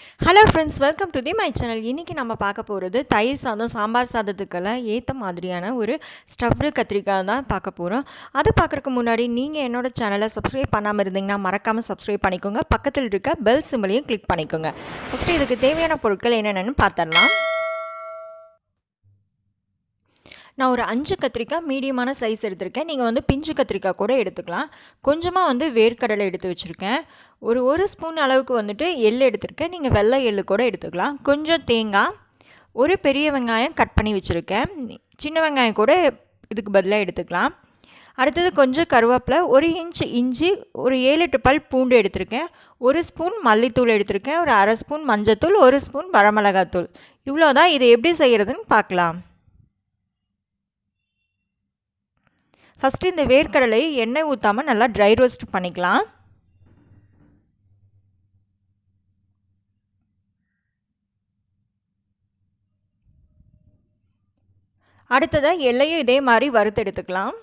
Hello friends, welcome to my channel. இன்றைக்கி நம்ம பார்க்க போகிறது தயிர் சாதம், சாம்பார் சாதத்துக்கெல்லாம் ஏற்ற மாதிரியான ஒரு ஸ்டஃப்டு கத்திரிக்காய் தான் பார்க்க போகிறோம். அதை பார்க்குறதுக்கு முன்னாடி நீங்கள் என்னோடய சேனலை சப்ஸ்கிரைப் பண்ணாமல் இருந்தீங்கன்னா மறக்காமல் சப்ஸ்கிரைப் பண்ணிக்கோங்க. பக்கத்தில் இருக்க பெல் சிம்பிளையும் கிளிக் பண்ணிக்கோங்க. ஃபஸ்ட்டு இதுக்கு தேவையான பொருட்கள் என்னென்னு பார்த்துடலாம். நான் ஒரு 5 கத்திரிக்காய் மீடியமான சைஸ் எடுத்திருக்கேன். நீங்கள் வந்து பிஞ்சு கத்திரிக்காய் கூட எடுத்துக்கலாம். கொஞ்சமாக வந்து வேர்க்கடலை எடுத்து வச்சுருக்கேன். ஒரு ஸ்பூன் அளவுக்கு வந்துட்டு எள் எடுத்திருக்கேன். நீங்கள் வெள்ளை எள் கூட எடுத்துக்கலாம். கொஞ்சம் தேங்காய், ஒரு பெரிய வெங்காயம் கட் பண்ணி வச்சுருக்கேன். சின்ன வெங்காயம் கூட இதுக்கு பதிலாக எடுத்துக்கலாம். அடுத்தது கொஞ்சம் கருவேப்பிலை, 1 இன்ச் இஞ்சி, ஒரு 7-8 பல் பூண்டு எடுத்திருக்கேன். 1 ஸ்பூன் மல்லித்தூள் எடுத்திருக்கேன். ஒரு அரை ஸ்பூன் மஞ்சத்தூள், 1 ஸ்பூன் வரமிளகாத்தூள். இவ்வளோதான். இது எப்படி செய்கிறதுன்னு பார்க்கலாம். ஃபஸ்ட்டு இந்த வேர்க்கடலை எண்ணெய் ஊற்றாமல் நல்லா ட்ரை ரோஸ்ட் பண்ணிக்கலாம். அடுத்ததாக எள்ளையும் இதே மாதிரி வறுத்து எடுத்துக்கலாம்.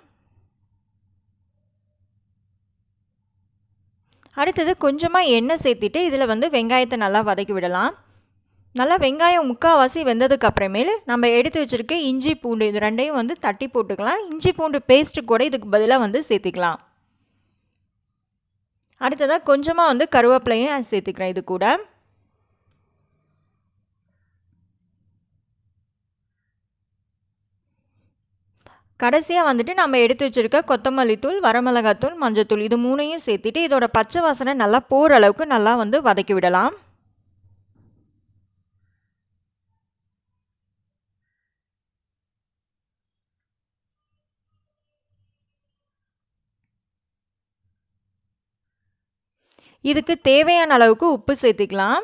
அடுத்தது கொஞ்சமாக எண்ணெய் சேர்த்திட்டு இதில் வந்து வெங்காயத்தை நல்லா வதக்கி விடலாம். நல்லா வெங்காயம் முக்கால்வாசி வெந்ததுக்கு அப்புறமேல் நம்ம எடுத்து வச்சுருக்க இஞ்சி பூண்டு இது ரெண்டையும் வந்து தட்டி போட்டுக்கலாம். இஞ்சி பூண்டு பேஸ்ட்டு கூட இதுக்கு பதிலாக வந்து சேர்த்திக்கலாம். அடுத்ததாக கொஞ்சமாக வந்து கருவேப்பிலையும் சேர்த்துக்கிறேன் இது கூட. கடைசியாக வந்துட்டு நம்ம எடுத்து வச்சுருக்க கொத்தமல்லி தூள், வரமிளகாத்தூள், மஞ்சத்தூள் இது 3ஐயும் சேர்த்துட்டு இதோட பச்சை வாசனை நல்லா போகிற அளவுக்கு நல்லா வந்து வதக்கி விடலாம். இதுக்கு தேவையான அளவுக்கு உப்பு சேர்த்துக்கலாம்.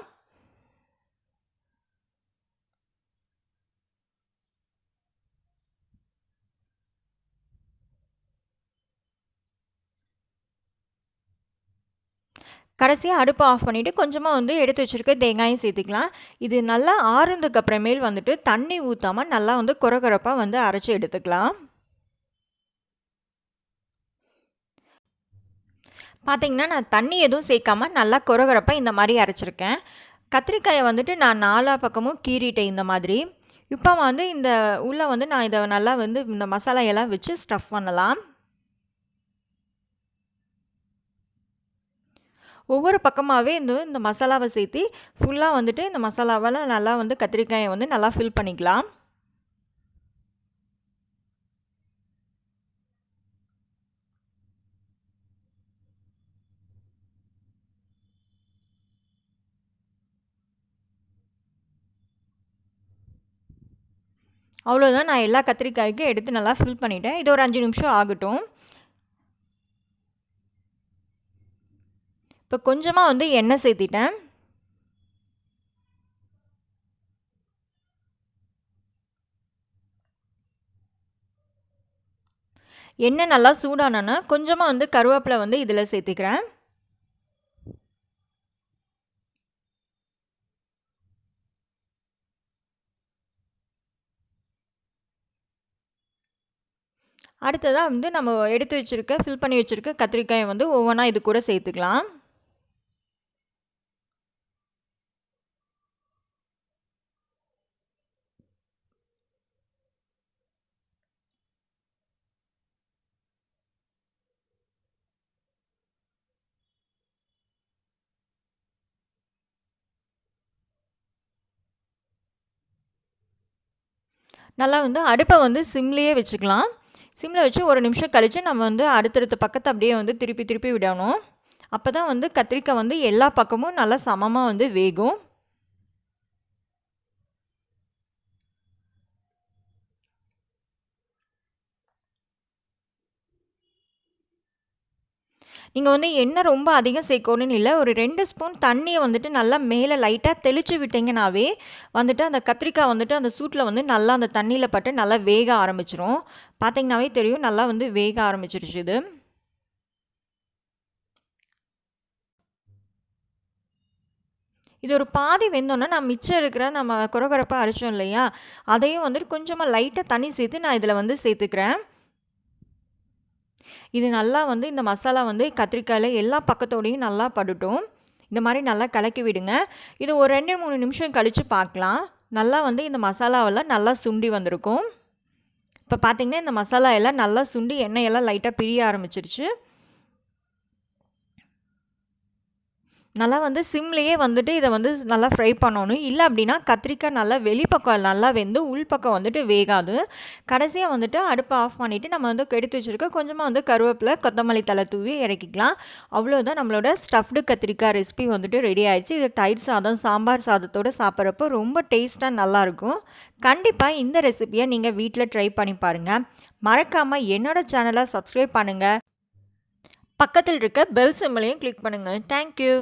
கடைசியாக அடுப்பை ஆஃப் பண்ணிவிட்டு கொஞ்சமாக வந்து எடுத்து வச்சுருக்க தேங்காயும் சேர்த்துக்கலாம். இது நல்லா ஆறுனதுக்கு அப்புறமேல் வந்துட்டு தண்ணி ஊற்றாமல் நல்லா வந்து கொரகொரப்பாக வந்து அரைச்சி எடுத்துக்கலாம். பார்த்திங்கன்னா நான் தண்ணி எதுவும் சேர்க்காம நல்லா கொரகொரப்பாக இந்த மாதிரி அரைச்சிருக்கேன். கத்திரிக்காயை வந்துட்டு நான் 4 பக்கமும் கீறிட்டேன் இந்த மாதிரி. இப்போ வந்து இந்த உள்ளே வந்து நான் இதை நல்லா வந்து இந்த மசாலையெல்லாம் வச்சு ஸ்டஃப் பண்ணலாம். ஒவ்வொரு பக்கமாகவே இந்த மசாலாவை சேர்த்து ஃபுல்லாக வந்துட்டு இந்த மசாலாவால் நல்லா வந்து கத்திரிக்காயை வந்து நல்லா ஃபில் பண்ணிக்கலாம். அவ்வளோதான். நான் எல்லா கத்திரிக்காய்க்கும் எடுத்து நல்லா ஃபில் பண்ணிட்டேன். இது ஒரு 5 நிமிஷம் ஆகட்டும். இப்போ கொஞ்சமாக வந்து எண்ணெய் சேர்த்திட்டேன். எண்ணெய் நல்லா சூடானோன்னா கொஞ்சமாக வந்து கருவேப்பிலை வந்து இதில் சேர்த்துக்கிறேன். அடுத்ததாக வந்து நம்ம எடுத்து வச்சுருக்க ஃபில் பண்ணி வச்சுருக்க கத்திரிக்காயை வந்து ஒவ்வொன்றா இது கூட சேர்த்துக்கலாம். நல்லா வந்து அடுப்பை வந்து சிம்லேயே வச்சுக்கலாம். சிம்மில் வச்சு ஒரு நிமிஷம் கழித்து நம்ம வந்து அடுத்தடுத்த பக்கத்தை அப்படியே வந்து திருப்பி திருப்பி விடணும். அப்போ தான் வந்து கத்திரிக்காய் வந்து எல்லா பக்கமும் நல்லா சமமாக வந்து வேகும். நீங்கள் வந்து எண்ணெய் ரொம்ப அதிகம் சேர்க்கணும்னு இல்லை. ஒரு 2 ஸ்பூன் தண்ணியை வந்துட்டு நல்லா மேலே லைட்டாக தெளித்து விட்டிங்கனாவே வந்துட்டு அந்த கத்திரிக்காய் வந்துட்டு அந்த சூட்டில் வந்து நல்லா அந்த தண்ணியில் பட்டு நல்லா வேக ஆரம்பிச்சிரும். பார்த்திங்கனாவே தெரியும் நல்லா வந்து வேக ஆரம்பிச்சிருச்சு இது. இது ஒரு பாதி வெந்தோன்னா நான் மிச்சம் இருக்கிற நம்ம கொரகொரப்பாக அரைச்சோம் இல்லையா, அதையும் வந்துட்டு கொஞ்சமாக லைட்டாக தண்ணி சேர்த்து நான் இதில் வந்து சேர்த்துக்கிறேன். இது நல்லா வந்து இந்த மசாலா வந்து கத்திரிக்காயில் எல்லா பக்கத்தோடையும் நல்லா படட்டும். இந்த மாதிரி நல்லா கலக்கி விடுங்க. இது ஒரு 2-3 நிமிஷம் கழித்து பார்க்கலாம். நல்லா வந்து இந்த மசாலாவெல்லாம் நல்லா சுண்டி வந்திருக்கும். இப்போ பார்த்தீங்கன்னா இந்த மசாலா எல்லாம் நல்லா சுண்டி எண்ணெயெல்லாம் லைட்டாக பிரிய ஆரம்பிச்சிருச்சு. நல்லா வந்து சிம்லேயே வந்துட்டு இதை வந்து நல்லா ஃப்ரை பண்ணணும். இல்லை அப்படின்னா கத்திரிக்காய் நல்லா வெளிப்பக்கம் நல்லா வெந்து உள்பக்கம் வந்துட்டு வேகாது. கடைசியாக வந்துட்டு அடுப்பை ஆஃப் பண்ணிவிட்டு நம்ம வந்து எடுத்து வச்சுருக்க கொஞ்சமாக வந்து கருவேப்பிலை கொத்தமல்லி தழை தூவி இறக்கிக்கலாம். அவ்வளோதான், நம்மளோட ஸ்டஃப்டு கத்திரிக்காய் ரெசிபி வந்துட்டு ரெடி ஆயிடுச்சு. இது தயிர் சாதம் சாம்பார் சாதத்தோடு சாப்பிட்றப்போ ரொம்ப டேஸ்ட்டாக நல்லாயிருக்கும். கண்டிப்பாக இந்த ரெசிபியை நீங்கள் வீட்டில் ட்ரை பண்ணி பாருங்கள். மறக்காமல் என்னோடய சேனலை சப்ஸ்கிரைப் பண்ணுங்கள். பக்கத்தில் இருக்க பெல் சிம்பலையும் கிளிக் பண்ணுங்கள். தேங்க்யூ.